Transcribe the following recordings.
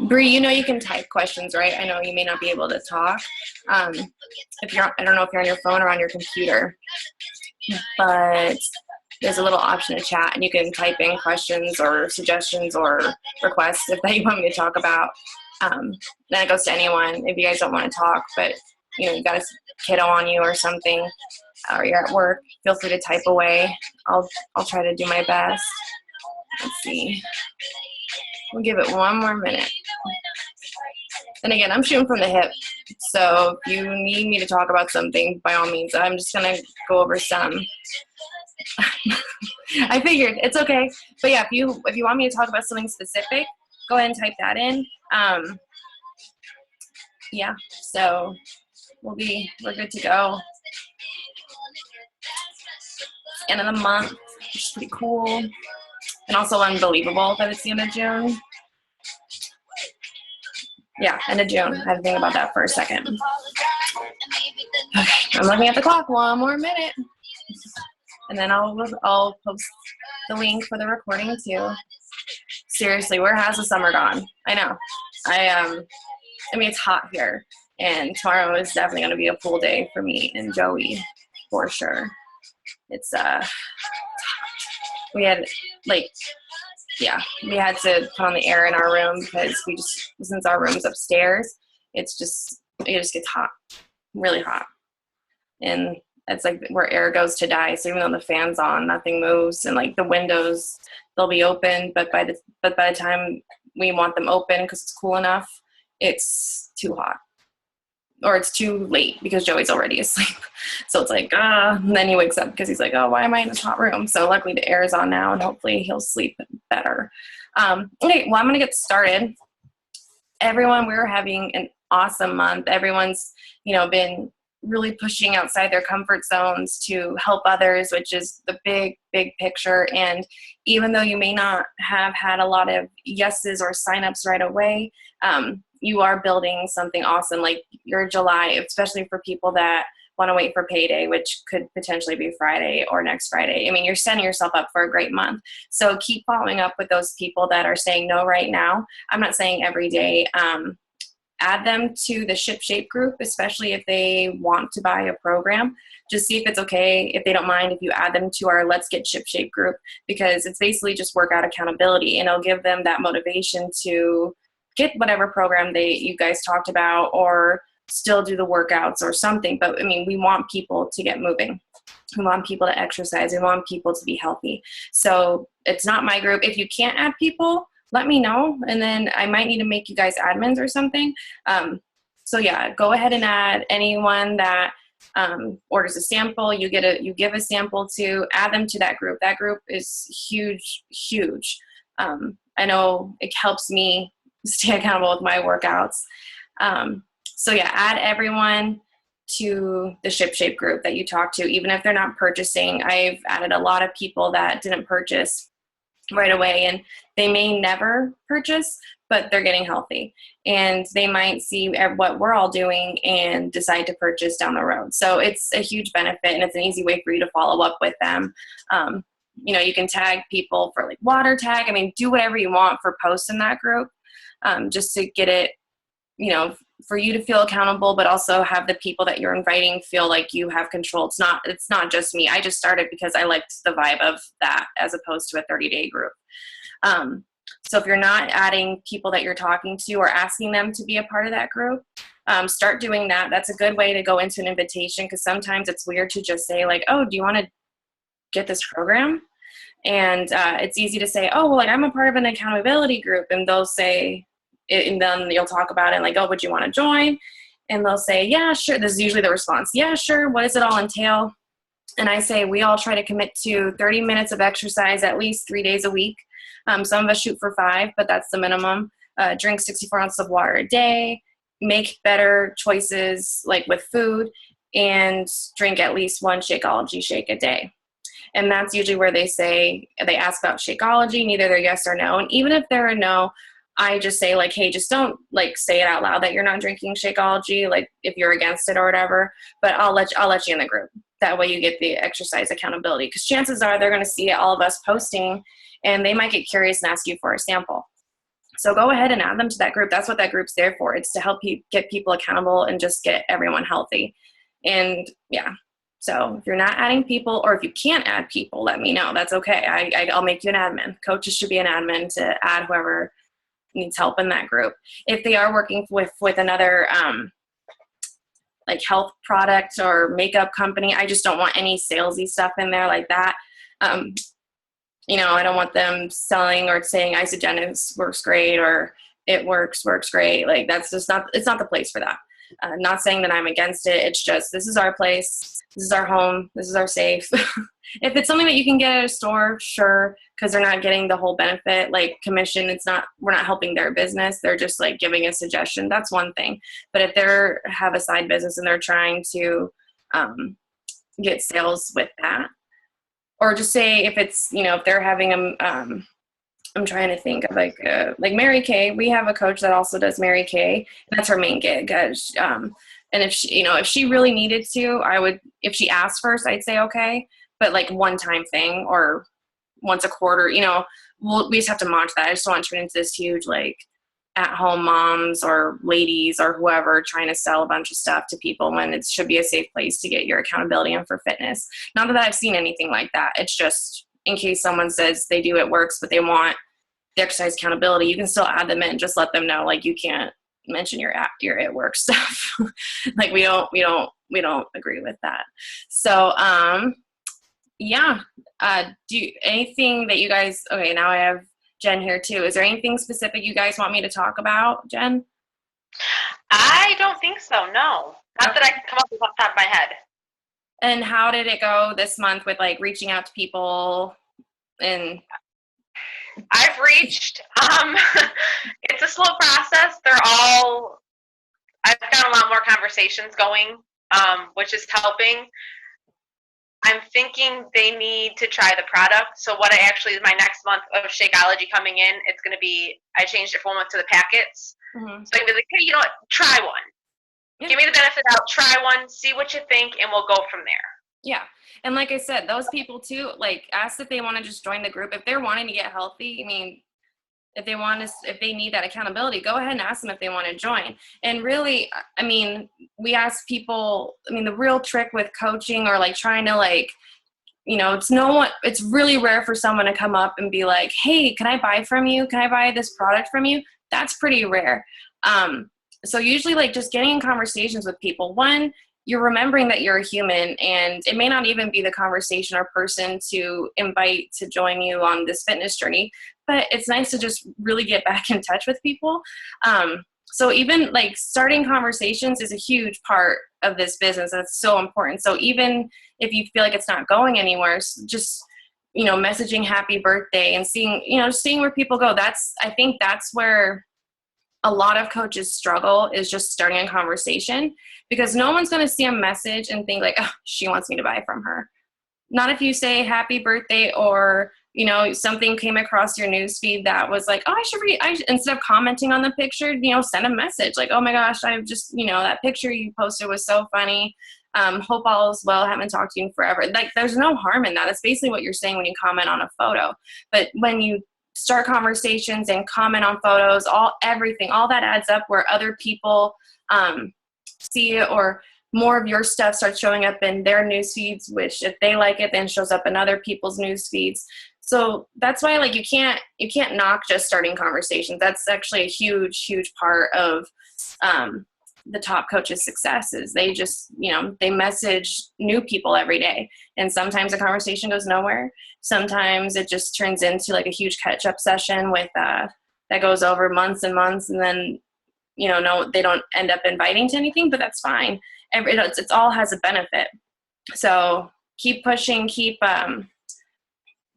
Bree, you know you can type questions, right? I know you may not be able to talk. Um, if you're, I don't know if you're on your phone or on your computer, but there's a little option to chat, and you can type in questions or suggestions or requests if that you want me to talk about. Then it goes to anyone if you guys don't want to talk, but you got a kiddo on you or something, or you're at work. Feel free to type away. I'll try to do my best. Let's see. We'll give it one more minute. And again, I'm shooting from the hip, so if you need me to talk about something, by all means, I'm just gonna go over some. I figured it's okay, but yeah, if you want me to talk about something specific, go ahead and type that in. Yeah, so we're good to go. End of the month, which is pretty cool, and also unbelievable that it's the end of June. Yeah, end of June. I had to think about that for a second. Okay, I'm looking at the clock. One more minute, and then I'll post the link for the recording too. Seriously, where has the summer gone? I know. I mean, it's hot here, and tomorrow is definitely going to be a pool day for me and Joey, for sure. It's we had we had to put on the air in our room because since our room's upstairs, it just gets hot, really hot, and it's like where air goes to die. So even though the fan's on, nothing moves, and like the windows, they'll be open, but by the time we want them open because it's cool enough, it's too hot. Or it's too late because Joey's already asleep. So it's like, and then he wakes up because he's like, oh, why am I in this hot room? So luckily the air is on now, and hopefully he'll sleep better. Okay, well, I'm going to get started. Everyone, we're having an awesome month. Everyone's, been really pushing outside their comfort zones to help others, which is the big, big picture. And even though you may not have had a lot of yeses or signups right away, you are building something awesome, like your July, especially for people that want to wait for payday, which could potentially be Friday or next Friday. I mean, you're setting yourself up for a great month. So keep following up with those people that are saying no right now. I'm not saying every day. Add them to the Ship Shape group, especially if they want to buy a program. Just see if it's okay, if they don't mind, if you add them to our Let's Get Ship Shape group, because it's basically just workout accountability, and it'll give them that motivation to get whatever program you guys talked about, or still do the workouts or something. But I mean, we want people to get moving. We want people to exercise. We want people to be healthy. So it's not my group. If you can't add people, let me know, and then I might need to make you guys admins or something. So yeah, go ahead and add anyone that orders a sample. You give a sample to, add them to that group. That group is huge. I know it helps me stay accountable with my workouts. So yeah, add everyone to the Ship Shape group that you talk to, even if they're not purchasing. I've added a lot of people that didn't purchase right away, and they may never purchase, but they're getting healthy, and they might see what we're all doing and decide to purchase down the road. So it's a huge benefit, and it's an easy way for you to follow up with them. You can tag people for like water tag. I mean, do whatever you want for posts in that group, just to get it, for you to feel accountable, but also have the people that you're inviting feel like you have control. It's not just me. I just started because I liked the vibe of that as opposed to a 30-day group. So if you're not adding people that you're talking to or asking them to be a part of that group, start doing that. That's a good way to go into an invitation, because sometimes it's weird to just say like, oh, do you want to get this program? And it's easy to say, oh, well, like, I'm a part of an accountability group, and they'll say, and then you'll talk about it, like, oh, would you want to join? And they'll say, yeah, sure. This is usually the response. Yeah, sure. What does it all entail? And I say, we all try to commit to 30 minutes of exercise at least 3 days a week. Some of us shoot for 5, but that's the minimum. Drink 64 ounces of water a day, make better choices like with food, and drink at least one Shakeology shake a day. And that's usually where they ask about Shakeology, and either they're yes or no. And even if they're a no, I just say like, hey, just don't like say it out loud that you're not drinking Shakeology, like if you're against it or whatever, but I'll let you in the group. That way you get the exercise accountability, because chances are they're going to see all of us posting, and they might get curious and ask you for a sample. So go ahead and add them to that group. That's what that group's there for. It's to help get people accountable and just get everyone healthy. And yeah, so if you're not adding people, or if you can't add people, let me know. That's okay. I'll make you an admin. Coaches should be an admin to add whoever needs help in that group. If they are working with another like health product or makeup company, I just don't want any salesy stuff in there like that. You know, I don't want them selling or saying Isagenix works great or it works great. Like that's just not, it's not the place for that. Not saying that I'm against it. It's just, this is our place. This is our home. This is our safe. If it's something that you can get at a store, sure. Cause they're not getting the whole benefit, like commission. It's not, we're not helping their business. They're just like giving a suggestion. That's one thing. But if they're have a side business and they're trying to get sales with that, or just say if it's, you know, if they're having I'm trying to think of like Mary Kay. We have a coach that also does Mary Kay. That's her main gig. And if she, you know, if she really needed to, I would, if she asked first, I'd say okay. But like one time thing or once a quarter, you know, we just have to monitor that. I just don't want to turn into this huge like at-home moms or ladies or whoever trying to sell a bunch of stuff to people when it should be a safe place to get your accountability and for fitness. Not that I've seen anything like that. It's just in case someone says they do it works, but they want the exercise accountability, you can still add them in. Just let them know, like, you can't mention your it works stuff. Like we don't agree with that. So, yeah. Do anything that you guys, okay, now I have Jen here too. Is there anything specific you guys want me to talk about, Jen? I don't think so, no. Not that I can come up with off the top of my head. And how did it go this month with like reaching out to people? And I've reached, it's a slow process. I've got a lot more conversations going, which is helping. I'm thinking they need to try the product. So what my next month of Shakeology coming in, it's going to be, I changed it from one to the packets. Mm-hmm. So I can be like, hey, you know what, try one. Yeah. Give me the benefit out, try one, see what you think, and we'll go from there. Yeah. And like I said, those people too, like ask if they want to just join the group. If they're wanting to get healthy, I mean, if they need that accountability, go ahead and ask them if they want to join. And really, I mean, we ask people, I mean, the real trick with coaching or like trying to like, you know, it's really rare for someone to come up and be like, hey, can I buy from you? Can I buy this product from you? That's pretty rare. So usually like just getting in conversations with people, one, you're remembering that you're a human and it may not even be the conversation or person to invite to join you on this fitness journey, but it's nice to just really get back in touch with people. So even like starting conversations is a huge part of this business. That's so important. So even if you feel like it's not going anywhere, just, you know, messaging happy birthday and seeing where people go. I think that's where a lot of coaches struggle, is just starting a conversation, because no one's going to see a message and think like, oh, she wants me to buy from her. Not if you say happy birthday, or, you know, something came across your newsfeed that was like, oh, instead of commenting on the picture, you know, send a message like, oh my gosh, I've just, you know, that picture you posted was so funny. Hope all is well. Haven't talked to you in forever. Like, there's no harm in that. That's basically what you're saying when you comment on a photo. But when you start conversations and comment on photos, everything, all that adds up where other people see it, or more of your stuff starts showing up in their news feeds, which if they like it, then shows up in other people's news feeds. So that's why, like, you can't knock just starting conversations. That's actually a huge, huge part of the top coaches' success. Is they just, you know, they message new people every day, and sometimes the conversation goes nowhere. Sometimes it just turns into like a huge catch-up session with that goes over months and months, and then, you know, no, they don't end up inviting to anything, but that's fine. It all has a benefit. So keep pushing, keep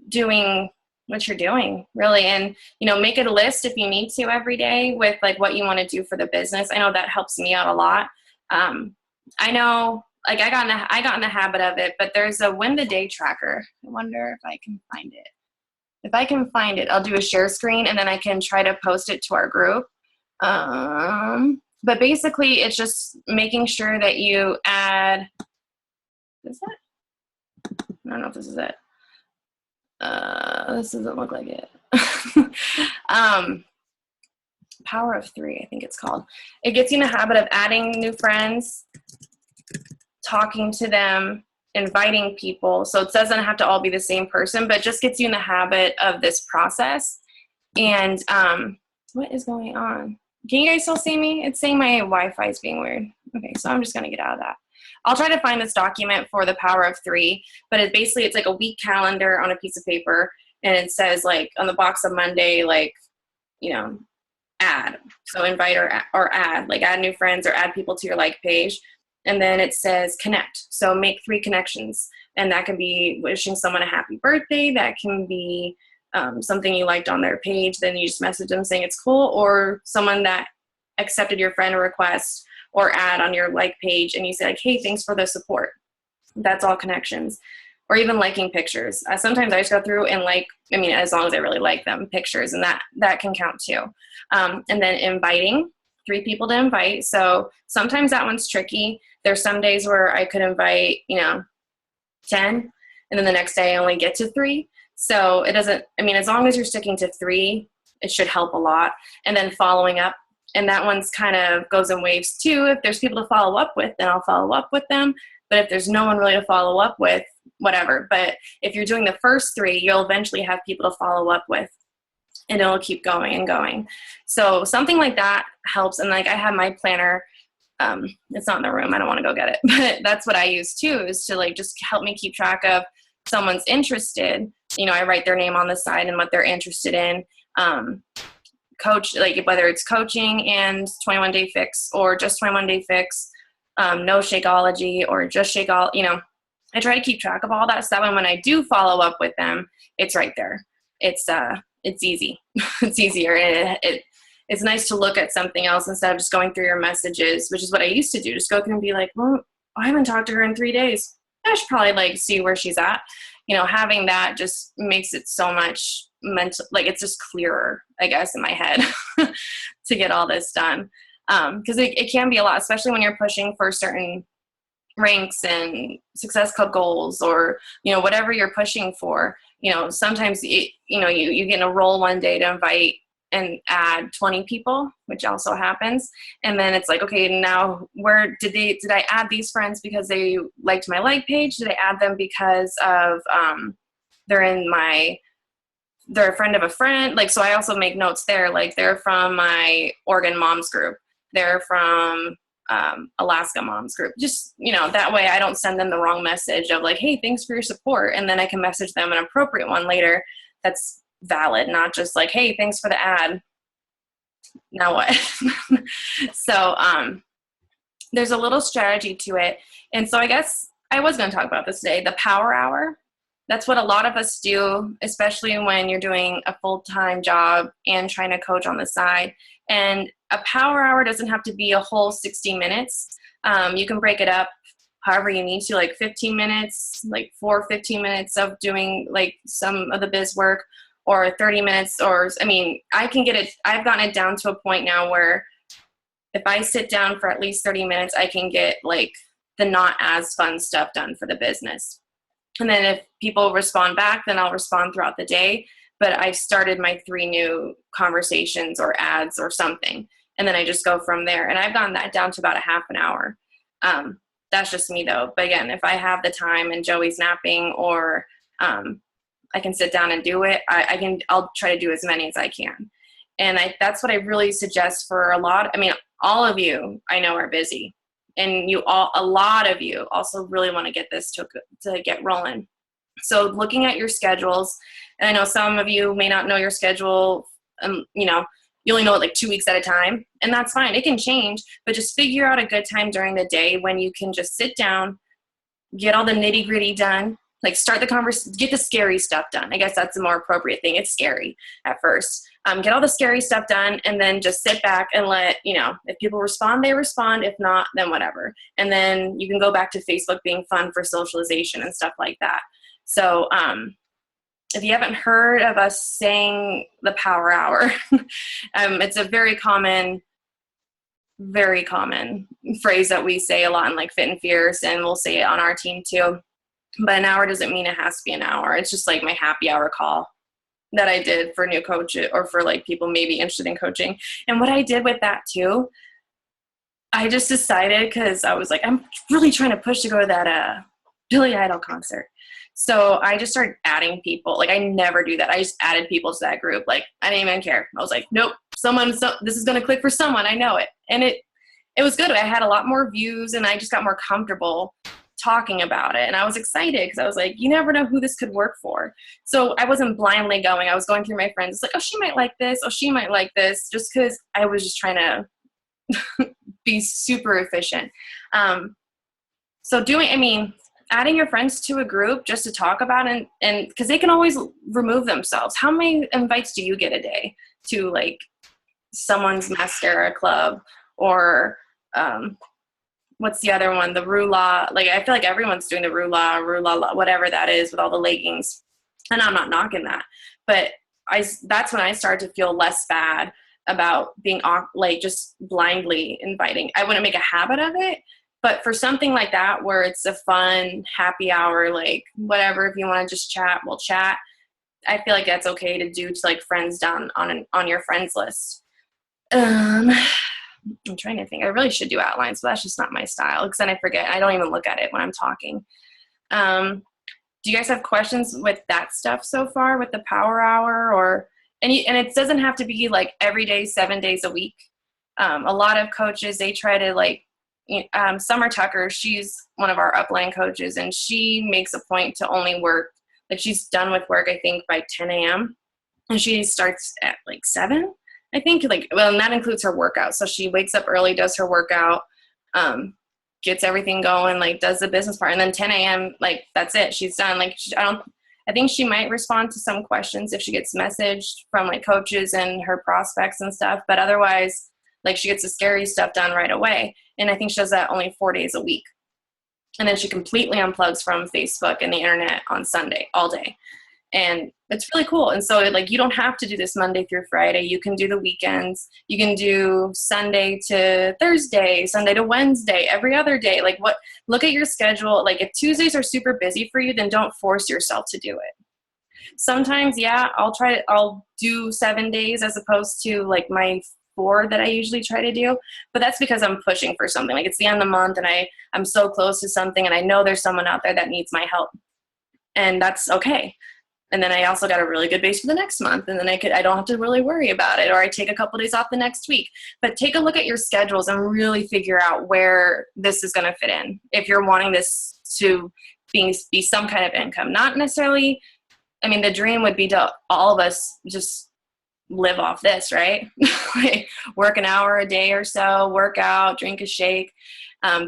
doing what you're doing, really. And, you know, make it a list if you need to every day with like what you want to do for the business. I know that helps me out a lot. I know, like, I got in the habit of it, but there's a win the day tracker. I wonder if I can find it. If I can find it, I'll do a share screen and then I can try to post it to our group. But basically it's just making sure that you add, is that? I don't know if this is it. This doesn't look like it. Power of Three, I think it's called. It gets you in the habit of adding new friends, talking to them, inviting people. So it doesn't have to all be the same person, but just gets you in the habit of this process. And what is going on? Can you guys still see me? It's saying my Wi-Fi is being weird. Okay, so I'm just going to get out of that. I'll try to find this document for the Power of Three, but it's like a week calendar on a piece of paper, and it says like on the box of Monday, like, you know, add. So invite or add, like add new friends or add people to your like page. And then it says connect. So make 3 connections. And that can be wishing someone a happy birthday. That can be something you liked on their page. Then you just message them saying it's cool. Or someone that accepted your friend request or add on your like page. And you say like, hey, thanks for the support. That's all connections. Or even liking pictures. Sometimes I just go through and as long as I really like them, pictures. And that can count too. And then inviting. 3 people to invite. So sometimes that one's tricky. There's some days where I could invite, 10, and then the next day I only get to 3. So it doesn't, as long as you're sticking to 3, it should help a lot. And then following up, and that one's kind of goes in waves too. If there's people to follow up with, then I'll follow up with them. But if there's no one really to follow up with, whatever. But if you're doing the first 3, you'll eventually have people to follow up with. And it'll keep going and going. So something like that helps. And like I have my planner. It's not in the room. I don't want to go get it. But that's what I use too, is to like just help me keep track of someone's interested. I write their name on the side and what they're interested in. Coach, like whether it's coaching and 21 Day Fix or just 21 Day Fix, no Shakeology or just Shakeology. I try to keep track of all that stuff. And when I do follow up with them, it's right there. It's easy. It's easier. And it's nice to look at something else instead of just going through your messages, which is what I used to do. Just go through and be like, well, I haven't talked to her in 3 days. I should probably like see where she's at. Having that just makes it so much mental, like it's just clearer, I guess, in my head to get all this done. Because it can be a lot, especially when you're pushing for certain ranks and Success Club goals or, whatever you're pushing for. Sometimes, you get in a role one day to invite and add 20 people, which also happens. And then it's like, okay, now where did I add these friends because they liked my like page? Did I add them because of, they're a friend of a friend? Like, so I also make notes there, like they're from my Oregon moms group. They're from Alaska moms group. Just, that way I don't send them the wrong message of like, hey, thanks for your support. And then I can message them an appropriate one later that's valid, not just like, hey, thanks for the ad. Now what? So there's a little strategy to it. And so I guess I was going to talk about this today, the power hour. That's what a lot of us do, especially when you're doing a full-time job and trying to coach on the side. And a power hour doesn't have to be a whole 60 minutes. You can break it up however you need to, like 15 minutes, like 15 minutes of doing like some of the biz work, or 30 minutes, or, I've gotten it down to a point now where if I sit down for at least 30 minutes, I can get like the not as fun stuff done for the business. And then if people respond back, then I'll respond throughout the day. But I've started my 3 new conversations or ads or something. And then I just go from there. And I've gotten that down to about a half an hour. That's just me though. But again, if I have the time and Joey's napping, or I can sit down and do it, I'll try to do as many as I can. And that's what I really suggest for all of you I know are busy. And a lot of you also really want to get this to get rolling. So looking at your schedules, and I know some of you may not know your schedule, you only know it like 2 weeks at a time, and that's fine. It can change, but just figure out a good time during the day when you can just sit down, get all the nitty gritty done, like start the conversation, get the scary stuff done. I guess that's the more appropriate thing. It's scary at first. Get all the scary stuff done, and then just sit back and let, if people respond, they respond. If not, then whatever. And then you can go back to Facebook being fun for socialization and stuff like that. So if you haven't heard of us saying the power hour, it's a very common phrase that we say a lot in like Fit and Fierce, and we'll say it on our team too. But an hour doesn't mean it has to be an hour. It's just like my happy hour call. that I did for new coaches or for like people maybe interested in coaching. And what I did with that too, I just decided, because I was like, I'm really trying to push to go to that Billy Idol concert. So I just started adding people. Like I never do that. I just added people to that group. Like I didn't even care. I was like, nope, this is going to click for someone. I know it. And it was good. I had a lot more views and I just got more comfortable talking about it. And I was excited because I was like, you never know who this could work for. So I wasn't blindly going. I was going through my friends. It's like, oh, she might like this. Oh, she might like this, just because I was just trying to be super efficient. So adding your friends to a group just to talk about it, and because they can always remove themselves. How many invites do you get a day to like someone's mascara club or what's the other one? The Rula. Like I feel like everyone's doing the Rula, whatever that is with all the leggings. And I'm not knocking that, but that's when I started to feel less bad about being like just blindly inviting. I wouldn't make a habit of it, but for something like that where it's a fun happy hour, like whatever, if you want to just chat, we'll chat. I feel like that's okay to do to like friends down on your friends list. I'm trying to think. I really should do outlines, but that's just not my style because then I forget. I don't even look at it when I'm talking. Do you guys have questions with that stuff so far with the power hour and it doesn't have to be like every day, 7 days a week. A lot of coaches, they try to like, Summer Tucker, she's one of our upline coaches and she makes a point to only work, like she's done with work, I think by 10 a.m. and she starts at like 7, I think, and that includes her workout. So she wakes up early, does her workout, gets everything going, like does the business part. And then 10 a.m., like that's it. She's done. Like, I think she might respond to some questions if she gets messaged from like coaches and her prospects and stuff. But otherwise, like she gets the scary stuff done right away. And I think she does that only 4 days a week. And then she completely unplugs from Facebook and the internet on Sunday all day. And it's really cool. And so like, you don't have to do this Monday through Friday. You can do the weekends. You can do Sunday to Thursday, Sunday to Wednesday, every other day. Like look at your schedule. Like if Tuesdays are super busy for you, then don't force yourself to do it. Sometimes, yeah, I'll do 7 days as opposed to like my 4 that I usually try to do, but that's because I'm pushing for something. Like it's the end of the month and I'm so close to something and I know there's someone out there that needs my help, and that's okay. And then I also got a really good base for the next month, and then I don't have to really worry about it, or I take a couple days off the next week. But take a look at your schedules and really figure out where this is going to fit in. If you're wanting this to be some kind of income, not necessarily, I mean, the dream would be to all of us just live off this, right? Like work an hour a day or so, work out, drink a shake,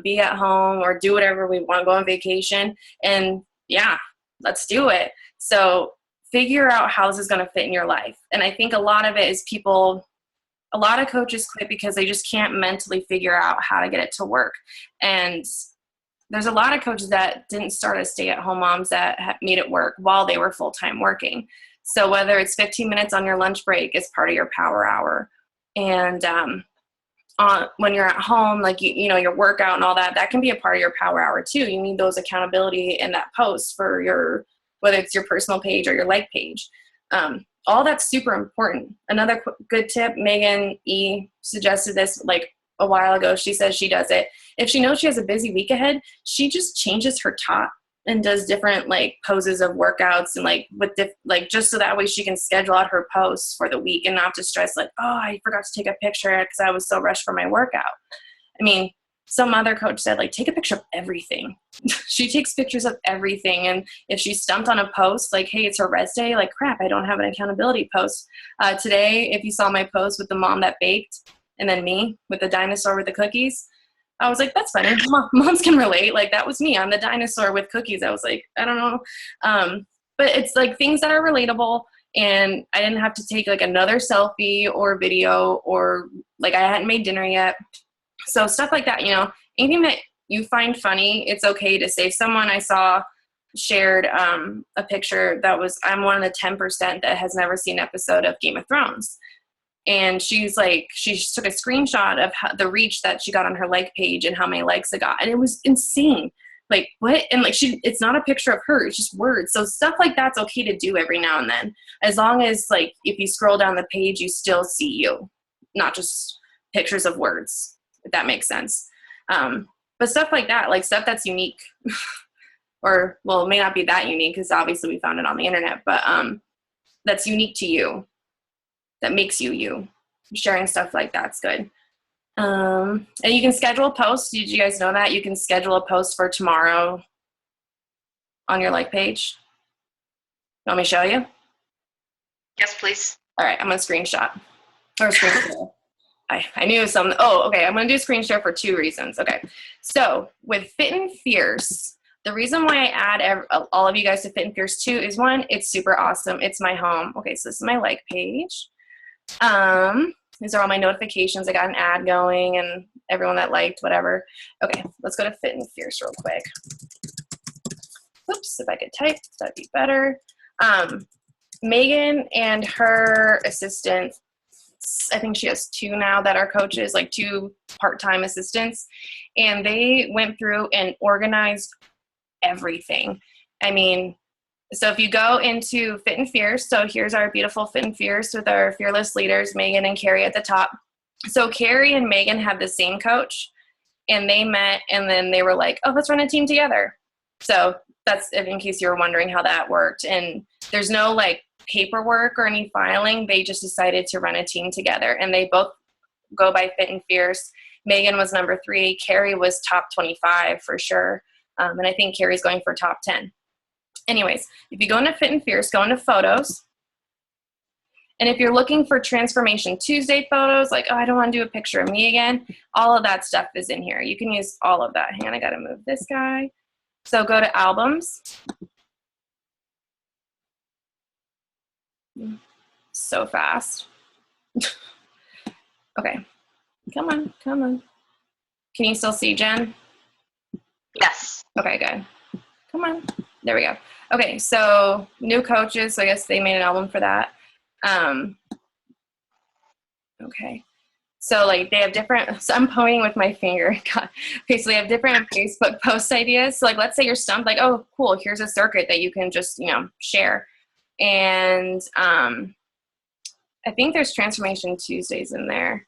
be at home, or do whatever we want, go on vacation. And yeah, let's do it. So figure out how this is going to fit in your life. And I think a lot of it is a lot of coaches quit because they just can't mentally figure out how to get it to work. And there's a lot of coaches that didn't start as stay-at-home moms that made it work while they were full-time working. So whether it's 15 minutes on your lunch break is part of your power hour. And when you're at home, like, your workout and all that, that can be a part of your power hour too. You need those accountability in that post for whether it's your personal page or your like page. All that's super important. Another good tip, Megan E. suggested this like a while ago. She says she does it. If she knows she has a busy week ahead, she just changes her top and does different like poses of workouts and just so that way she can schedule out her posts for the week and not to stress like, oh, I forgot to take a picture because I was so rushed for my workout. I mean, some other coach said, like, take a picture of everything. She takes pictures of everything. And if she's stumped on a post, like, hey, it's her rest day, like, crap, I don't have an accountability post. Today, if you saw my post with the mom that baked and then me with the dinosaur with the cookies, I was like, that's funny. Moms can relate. Like, that was me. I'm the dinosaur with cookies. I was like, I don't know. But it's like things that are relatable. And I didn't have to take like another selfie or video, or like I hadn't made dinner yet. So stuff like that, anything that you find funny, it's okay to save. Someone I saw shared a picture that was, I'm one of the 10% that has never seen an episode of Game of Thrones. And she's like, she took a screenshot of the reach that she got on her like page and how many likes it got. And it was insane. Like, what? And like, it's not a picture of her, it's just words. So stuff like that's okay to do every now and then, as long as like if you scroll down the page, you still see you, not just pictures of words, if that makes sense. But stuff like that, like stuff that's unique, or well, it may not be that unique because obviously we found it on the internet, but that's unique to you, that makes you you. Sharing stuff like that's good. And you can schedule a post. Did you guys know that? You can schedule a post for tomorrow on your like page. You want me to show you? Yes, please. All right, I'm going to screenshot. Or screen share. I knew something. Oh, okay. I'm going to do screen share for 2 reasons. Okay. So with Fit and Fierce, the reason why I add all of you guys to Fit and Fierce too is, one, it's super awesome. It's my home. Okay, so this is my like page. These are all my notifications. I got an ad going and everyone that liked, whatever. Okay, let's go to Fit and Fierce real quick. Oops, if I could type, that'd be better. Megan and her assistant, I think she has 2 now that are coaches, like 2 part-time assistants, and they went through and organized everything. I mean, so if you go into Fit and Fierce, so here's our beautiful Fit and Fierce with our fearless leaders, Megan and Carrie at the top. So Carrie and Megan have the same coach, and they met, and then they were like, oh, let's run a team together. So that's in case you were wondering how that worked. And there's no like paperwork or any filing. They just decided to run a team together, and they both go by Fit and Fierce. Megan was number 3. Carrie was top 25 for sure. And I think Carrie's going for top 10. Anyways, if you go into Fit and Fierce, go into photos. And if you're looking for Transformation Tuesday photos, like, oh, I don't want to do a picture of me again, all of that stuff is in here. You can use all of that. Hang on, I got to move this guy. So go to albums. So fast. Okay. Come on, come on. Can you still see, Jen? Yes. Okay, good. Come on. There we go. Okay, so new coaches. So I guess they made an album for that. Okay. So like they have different, so I'm pointing with my finger. God. Okay, so they have different Facebook post ideas. So like, let's say you're stumped, like, oh, cool, here's a circuit that you can just, share. And I think there's Transformation Tuesdays in there.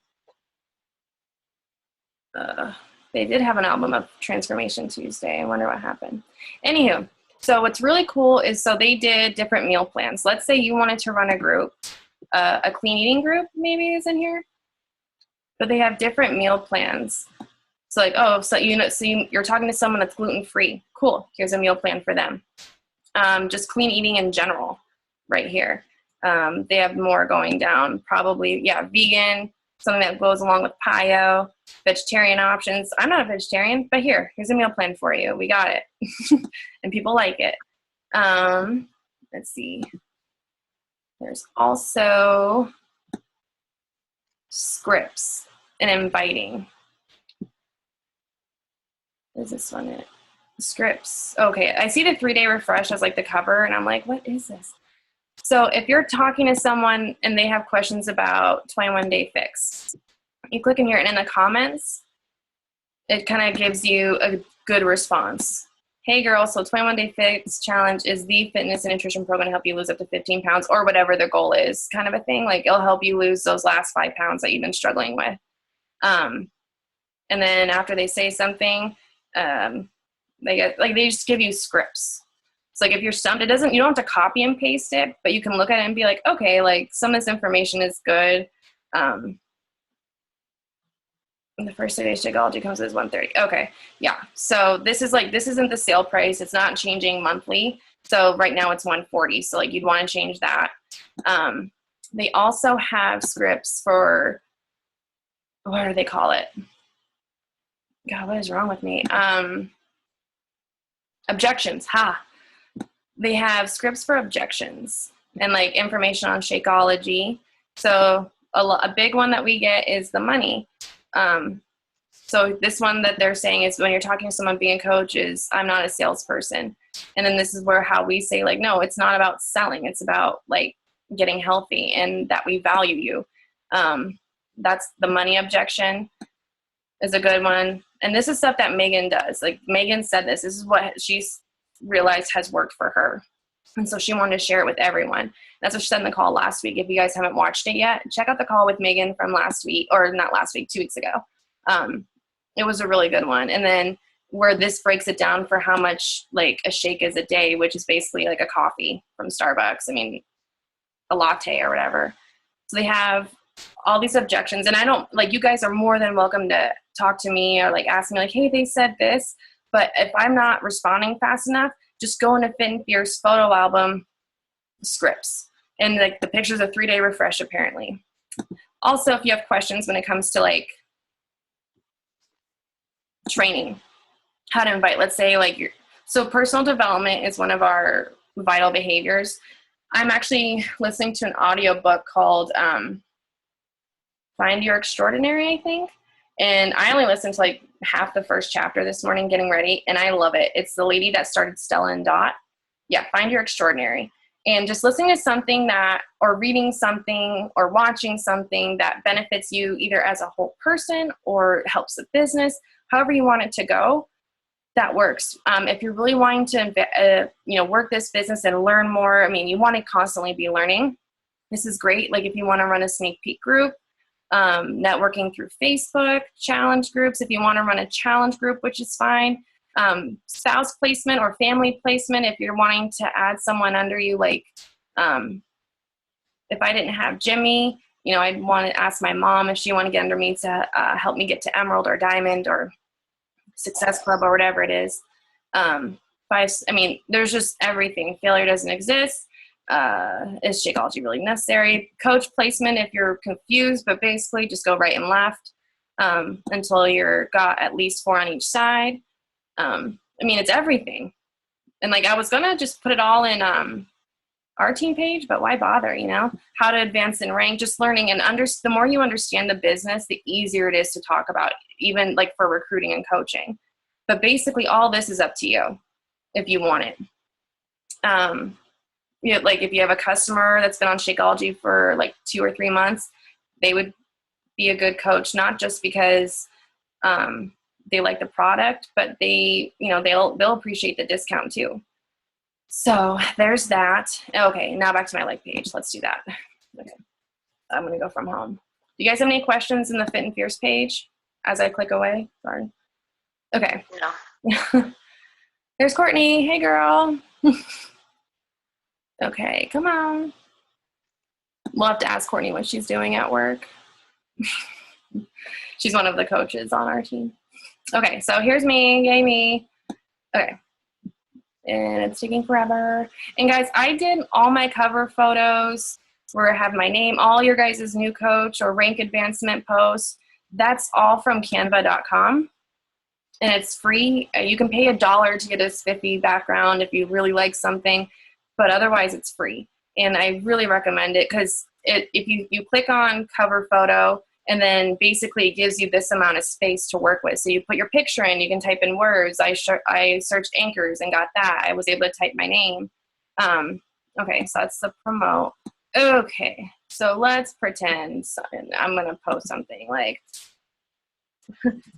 They did have an album of Transformation Tuesday. I wonder what happened. Anywho, so what's really cool is, so they did different meal plans. Let's say you wanted to run a group, a clean eating group maybe is in here, but they have different meal plans. So like, oh, so you're talking to someone that's gluten-free. Cool, here's a meal plan for them. Just clean eating in general right here. They have more going down, probably, yeah, vegan, something that goes along with PIO, vegetarian options. I'm not a vegetarian, but here's a meal plan for you. We got it. And people like it. Let's see. There's also scripts and inviting. What is this one? Scripts. Okay, I see the 3-day refresh as like the cover, and I'm like, what is this? So if you're talking to someone and they have questions about 21-day fix, you click in here, and in the comments, it kind of gives you a good response. Hey girl, so 21-day fix challenge is the fitness and nutrition program to help you lose up to 15 pounds or whatever their goal is, kind of a thing. Like it'll help you lose those last 5 pounds that you've been struggling with. And then after they say something, they just give you scripts. So like if you're stumped, you don't have to copy and paste it, but you can look at it and be like, okay, like some of this information is good. The first 2 days Shakeology comes as $130. Okay, yeah. So this isn't the sale price. It's not changing monthly. So right now it's $140. So like you'd want to change that. They also have scripts for, what do they call it? God, what is wrong with me? Objections. They have scripts for objections and like information on Shakeology. So a big one that we get is the money. So this one that they're saying is when you're talking to someone being a coach is, I'm not a salesperson. And then this is how we say like, no, it's not about selling. It's about like getting healthy and that we value you. That's the money objection is a good one. And this is stuff that Megan does. Like Megan said this is what she's realized has worked for her. And so she wanted to share it with everyone. That's what she said in the call last week. If you guys haven't watched it yet, check out the call with Megan from last week, or not last week, 2 weeks ago. It was a really good one. And then where this breaks it down for how much like a shake is a day, which is basically like a coffee from Starbucks. I mean, a latte or whatever. So they have all these objections. And I don't, like, you guys are more than welcome to talk to me or like ask me like, hey, they said this. But if I'm not responding fast enough, just go into Fit and Fierce photo album scripts. And like the pictures are 3-day refresh apparently. Also, if you have questions when it comes to like training, how to invite, let's say like so personal development is one of our vital behaviors. I'm actually listening to an audiobook called Find Your Extraordinary, I think. And I only listened to like half the first chapter this morning getting ready, and I love it. It's the lady that started Stella and Dot. Yeah, Find Your Extraordinary. And just listening to something that, or reading something, or watching something that benefits you either as a whole person or helps the business, however you want it to go, that works. If you're really wanting to, work this business and learn more, I mean, you want to constantly be learning. This is great. Like if you want to run a sneak peek group, networking through Facebook, challenge groups, if you want to run a challenge group, which is fine. Spouse placement or family placement, if you're wanting to add someone under you, like if I didn't have Jimmy, I'd want to ask my mom if she wanted to get under me to help me get to Emerald or Diamond or Success Club or whatever it is. There's just everything. Failure doesn't exist. Is Shakeology really necessary? Coach placement if you're confused, but basically just go right and left until you're got at least 4 on each side. It's everything. And like I was gonna just put it all in our team page, but why bother? How to advance in rank, just learning and the more you understand the business, the easier it is to talk about, even like for recruiting and coaching. But basically all this is up to you if you want it. Like if you have a customer that's been on Shakeology for like 2 or 3 months, they would be a good coach, not just because they like the product, but they'll appreciate the discount too. So there's that. Okay, now back to my like page. Let's do that. Okay, I'm gonna go from home. Do you guys have any questions in the Fit and Fierce page as I click away? Sorry. Okay. No. There's Courtney. Hey, girl. Okay, come on. We'll have to ask Courtney what she's doing at work. She's one of the coaches on our team. Okay, so here's me. Yay, me. Okay. And it's taking forever. And guys, I did all my cover photos where I have my name, all your guys' new coach or rank advancement posts. That's all from canva.com. And it's free. You can pay $1 to get a spiffy background if you really like something, but otherwise it's free. And I really recommend it because if you click on cover photo, and then basically it gives you this amount of space to work with. So you put your picture in, you can type in words. I searched anchors and got that. I was able to type my name. Okay, so that's the promote. Okay, so let's pretend I'm going to post something like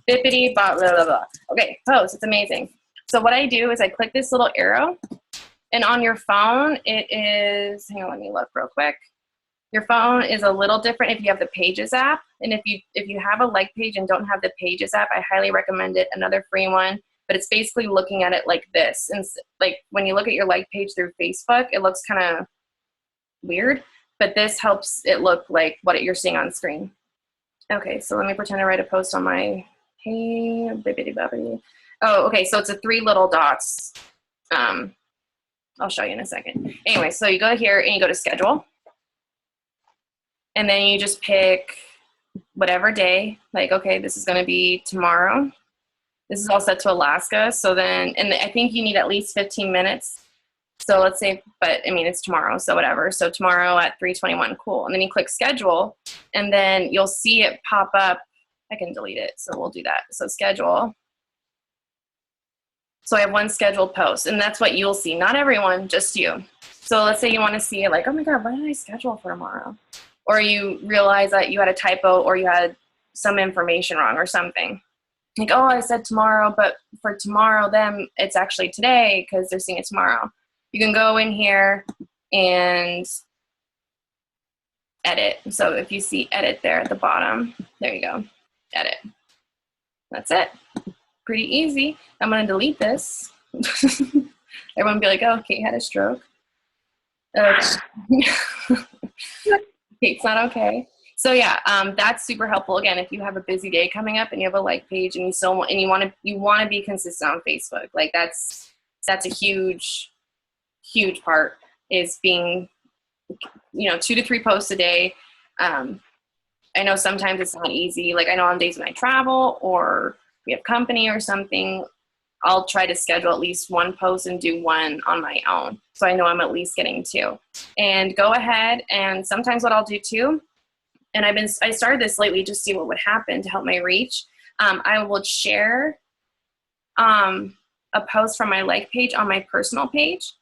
bippity blah, blah, blah, blah. Okay, post. It's amazing. So what I do is I click this little arrow, and on your phone it is, hang on, let me look real quick. Your phone is a little different if you have the Pages app. And if you have a like page and don't have the Pages app, I highly recommend it. Another free one, but it's basically looking at it like this. And like when you look at your like page through Facebook, it looks kind of weird, but this helps it look like what you're seeing on screen. Okay, so let me pretend I write a post on my, hey, bibbidi bobbidi. Oh, okay, so it's a 3 little dots. I'll show you in a second. Anyway, so you go here and you go to schedule. And then you just pick whatever day, like, okay, this is going to be tomorrow. This is all set to Alaska. So then, and I think you need at least 15 minutes. So let's say, but I mean, it's tomorrow, so whatever. So tomorrow at 3:21, cool. And then you click schedule, and then you'll see it pop up. I can delete it, so we'll do that. So schedule. So I have one scheduled post, and that's what you'll see. Not everyone, just you. So let's say you want to see it like, oh my God, what did I schedule for tomorrow? Or you realize that you had a typo or you had some information wrong or something. like, oh, I said tomorrow, but for tomorrow, then it's actually today because they're seeing it tomorrow. You can go in here and edit. So if you see edit there at the bottom, there you go, edit. That's it. Pretty easy. I'm going to delete this. Everyone be like, oh, Kate had a stroke. Kate's not okay. So yeah, that's super helpful. Again, if you have a busy day coming up and you have a like page and you want to be consistent on Facebook, like that's a huge part, is being 2 to 3 posts a day. I know sometimes it's not easy. Like I know on days when I travel or we have company or something, I'll try to schedule at least 1 post and do 1 on my own. So I know I'm at least getting 2. And go ahead, and sometimes what I'll do too, and I started this lately just to see what would happen to help my reach. I will share a post from my like page on my personal page.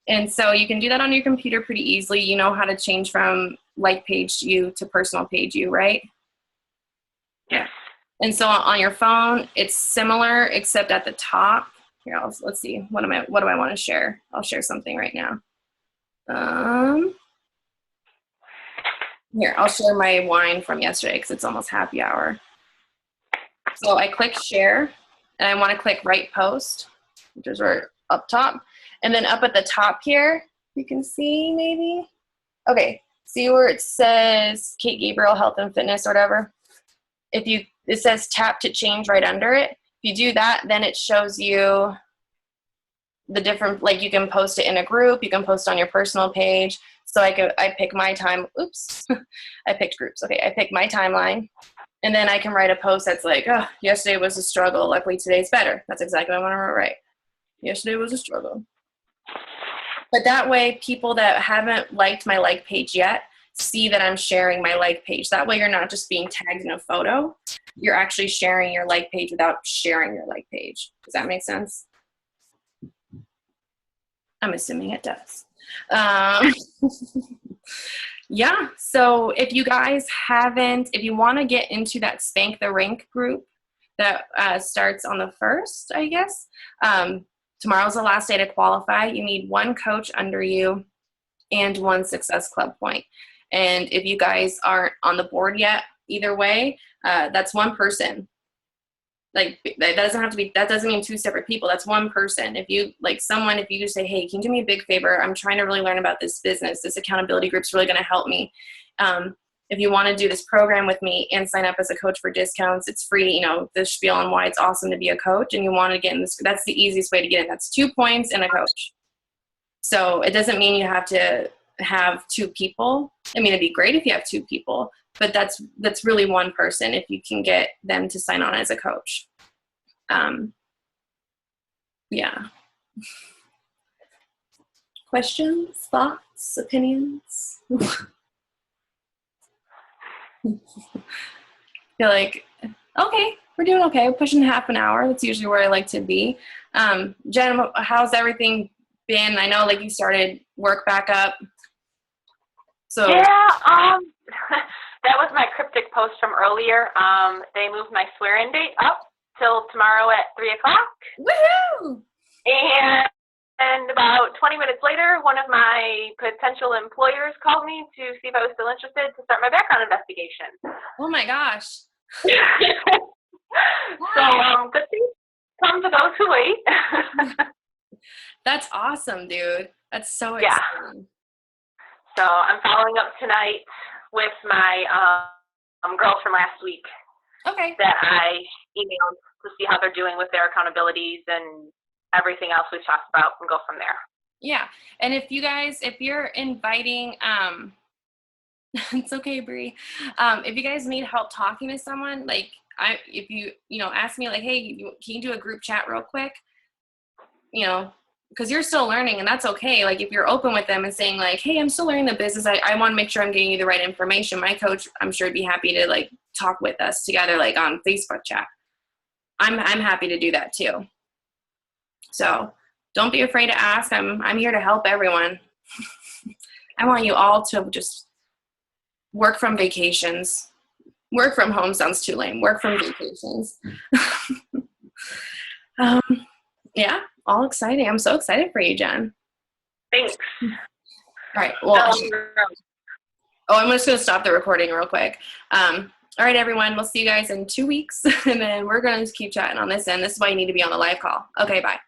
And so you can do that on your computer pretty easily. You know how to change from like page you to personal page you, right? Yes. And so on your phone, it's similar, except at the top. Here, let's see. What do I want to share? I'll share something right now. Here, I'll share my wine from yesterday because it's almost happy hour. So I click share, and I want to click write post, which is right up top. And then up at the top here, you can see maybe. Okay, see where it says Kate Gabriel Health and Fitness or whatever? It says tap to change right under it. If you do that, then it shows you the different, like you can post it in a group, you can post on your personal page. So I pick my time, oops, I picked groups. Okay, I pick my timeline, and then I can write a post that's like, oh, yesterday was a struggle, luckily today's better. That's exactly what I want to write. Yesterday was a struggle. But that way, people that haven't liked my like page yet see that I'm sharing my like page. That way you're not just being tagged in a photo, you're actually sharing your like page without sharing your like page. Does that make sense? I'm assuming it does. Yeah, so if you guys if you want to get into that Spank the Rink group that starts on the 1st, I guess, tomorrow's the last day to qualify. You need 1 coach under you and 1 Success Club point. And if you guys aren't on the board yet, either way, that's 1 person. Like that doesn't mean 2 separate people. That's 1 person. If you just say, hey, can you do me a big favor? I'm trying to really learn about this business. This accountability group's really going to help me. If you want to do this program with me and sign up as a coach for discounts, it's free, the spiel on why it's awesome to be a coach, and you want to get in this, that's the easiest way to get in. That's 2 points and a coach. So it doesn't mean you have to have 2 people. I mean, it'd be great if you have 2 people, but that's really 1 person if you can get them to sign on as a coach. Yeah. Questions, thoughts, opinions? Feel like, okay, we're doing okay. We're pushing half an hour. That's usually where I like to be. Jen, how's everything been? I know you started work back up. So yeah, that was my cryptic post from earlier. They moved my swear-in date up till tomorrow at 3:00. Woohoo! And about 20 minutes later, one of my potential employers called me to see if I was still interested to start my background investigation. Oh my gosh. So good things come to those who wait. That's awesome, dude. That's so exciting. So I'm following up tonight with my girls from last week. Okay. That I emailed to see how they're doing with their accountabilities and everything else we've talked about, and go from there. Yeah. And if you're inviting, it's okay, Bree. If you guys need help talking to someone, if you ask me hey, can you do a group chat real quick? Because you're still learning, and that's okay. If you're open with them and saying hey, I'm still learning the business. I want to make sure I'm getting you the right information. My coach, I'm sure, would be happy to talk with us together, on Facebook chat. I'm happy to do that too. So don't be afraid to ask. I'm here to help everyone. I want you all to just work from vacations. Work from home sounds too lame. Work from vacations. Yeah, all exciting. I'm so excited for you, Jen. Thanks. All right. Well, I'm just going to stop the recording real quick. All right, everyone. We'll see you guys in 2 weeks, and then we're going to keep chatting on this end. This is why you need to be on the live call. Okay, bye.